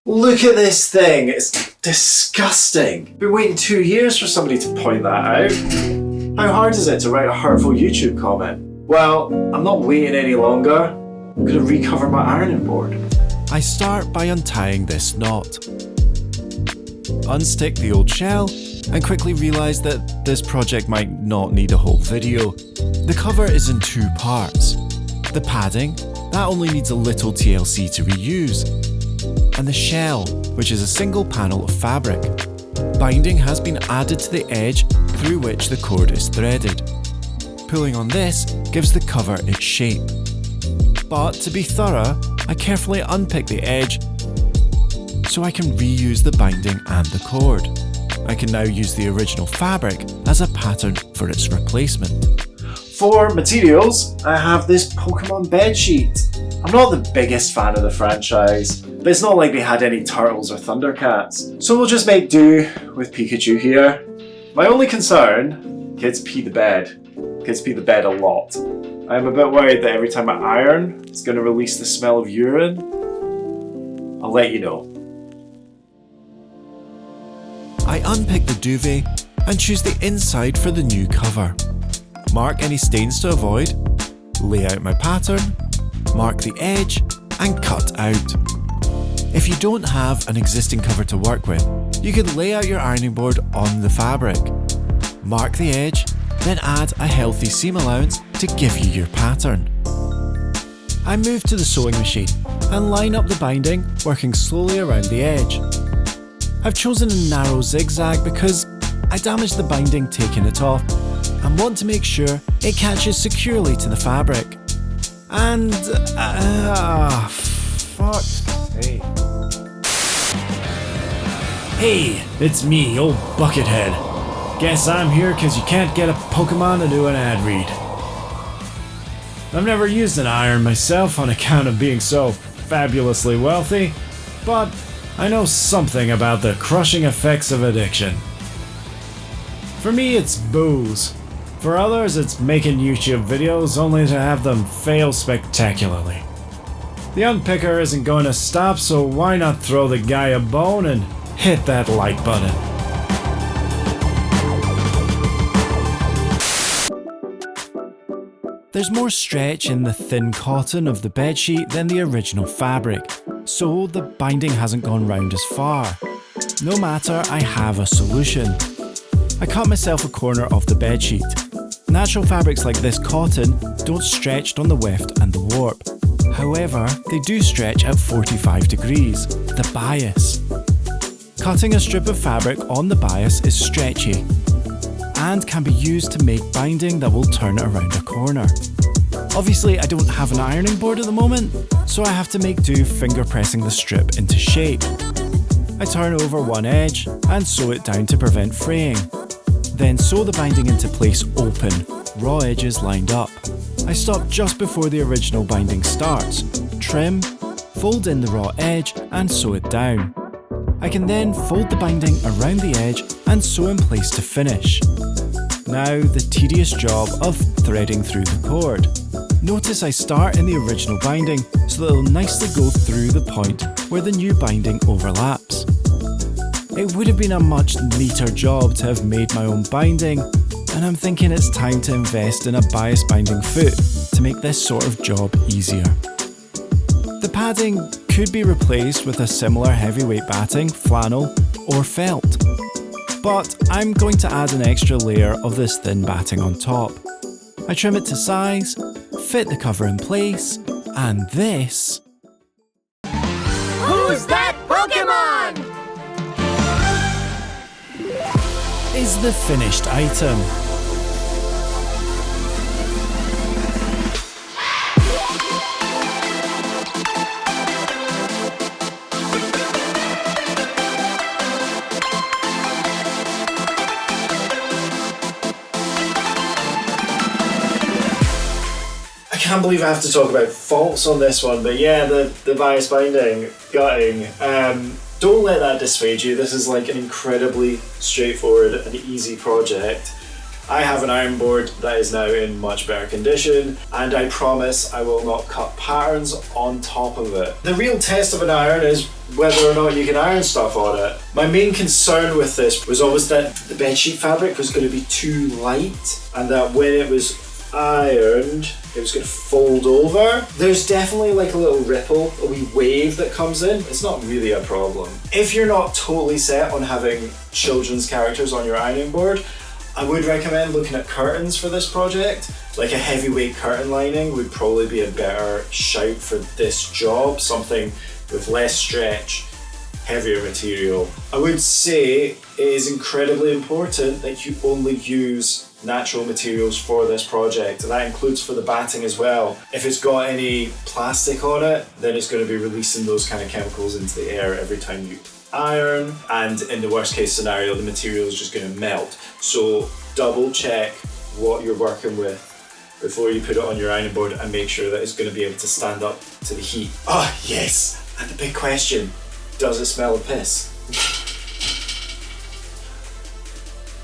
Look at this thing, it's disgusting. Been waiting 2 years for somebody to point that out. How hard is it to write a hurtful YouTube comment? Well, I'm not waiting any longer. I'm gonna recover my ironing board. I start by untying this knot. Unstick the old shell and quickly realise that this project might not need a whole video. The cover is in 2 parts. The padding, that only needs a little TLC to reuse. And the shell, which is a single panel of fabric. Binding has been added to the edge through which the cord is threaded. Pulling on this gives the cover its shape. But to be thorough, I carefully unpick the edge so I can reuse the binding and the cord. I can now use the original fabric as a pattern for its replacement. For materials, I have this Pokémon bedsheet. I'm not the biggest fan of the franchise, but it's not like they had any Turtles or Thundercats, so we'll just make do with Pikachu here. My only concern, kids pee the bed. Kids pee the bed a lot. I'm a bit worried that every time I iron, it's going to release the smell of urine. I'll let you know. I unpick the duvet and choose the inside for the new cover. Mark any stains to avoid, lay out my pattern, mark the edge, and cut out. If you don't have an existing cover to work with, you could lay out your ironing board on the fabric. Mark the edge, then add a healthy seam allowance to give you your pattern. I move to the sewing machine and line up the binding, working slowly around the edge. I've chosen a narrow zigzag because I damaged the binding taking it off and want to make sure it catches securely to the fabric. And fuck's sake. Hey, it's me, old Buckethead. Guess I'm here cause you can't get a Pokémon to do an ad read. I've never used an iron myself on account of being so fabulously wealthy, but I know something about the crushing effects of addiction. For me, it's booze. For others, it's making YouTube videos only to have them fail spectacularly. The Unpicker isn't going to stop, so why not throw the guy a bone and hit that like button? There's more stretch in the thin cotton of the bedsheet than the original fabric, so the binding hasn't gone round as far. No matter, I have a solution. I cut myself a corner of the bedsheet. Natural fabrics like this cotton don't stretch on the weft and the warp. However, they do stretch at 45 degrees, the bias. Cutting a strip of fabric on the bias is stretchy and can be used to make binding that will turn around a corner. Obviously, I don't have an ironing board at the moment, so I have to make do finger pressing the strip into shape. I turn over one edge and sew it down to prevent fraying. Then sew the binding into place open, raw edges lined up. I stop just before the original binding starts, trim, fold in the raw edge and sew it down. I can then fold the binding around the edge and sew in place to finish. Now the tedious job of threading through the cord. Notice I start in the original binding so that it'll nicely go through the point where the new binding overlaps. It would have been a much neater job to have made my own binding, and I'm thinking it's time to invest in a bias binding foot to make this sort of job easier. The padding could be replaced with a similar heavyweight batting, flannel or felt, but I'm going to add an extra layer of this thin batting on top. I trim it to size, fit the cover in place, and this... Who's that Pokémon? is the finished item. I can't believe I have to talk about faults on this one, but yeah, the bias binding, gutting. Don't let that dissuade you. This is like an incredibly straightforward and easy project. I have an iron board that is now in much better condition, and I promise I will not cut patterns on top of it. The real test of an iron is whether or not you can iron stuff on it. My main concern with this was always that the bedsheet fabric was going to be too light, and that when it was ironed, it was going to fold over. There's definitely like a little ripple, a wee wave that comes in. It's not really a problem. If you're not totally set on having children's characters on your ironing board, I would recommend looking at curtains for this project. Like a heavyweight curtain lining would probably be a better shout for this job, something with less stretch, heavier material. I would say it is incredibly important that you only use natural materials for this project, and that includes for the batting as well. If it's got any plastic on it, then it's going to be releasing those kind of chemicals into the air every time you iron, and in the worst case scenario the material is just going to melt. So double check what you're working with before you put it on your ironing board, and make sure that it's going to be able to stand up to the heat. Ah, yes! And the big question, does it smell of piss?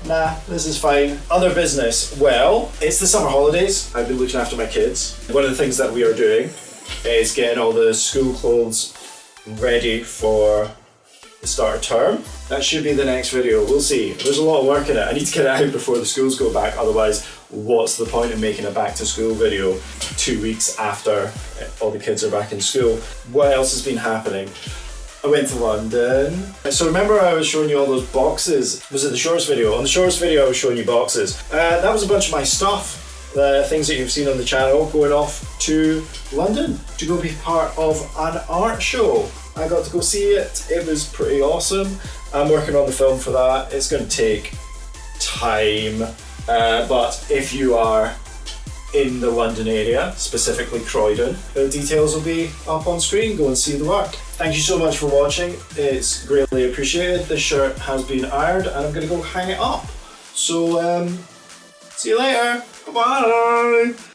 Nah, this is fine. Other business, well, it's the summer holidays. I've been looking after my kids. One of the things that we are doing is getting all the school clothes ready for the start of term. That should be the next video, we'll see. There's a lot of work in it. I need to get it out before the schools go back, otherwise what's the point of making a back to school video 2 weeks after all the kids are back in school? What else has been happening? I went to London. So remember I was showing you all those boxes? Was it the shorts video? On the shorts video I was showing you boxes. That was a bunch of my stuff, the things that you've seen on the channel, going off to London to go be part of an art show. I got to go see it. It was pretty awesome. I'm working on the film for that. It's going to take time, but if you are in the London area, specifically Croydon, the details will be up on screen. Go and see the work. Thank you so much for watching. It's greatly appreciated. This shirt has been ironed and I'm going to go hang it up. So, see you later. Bye-bye.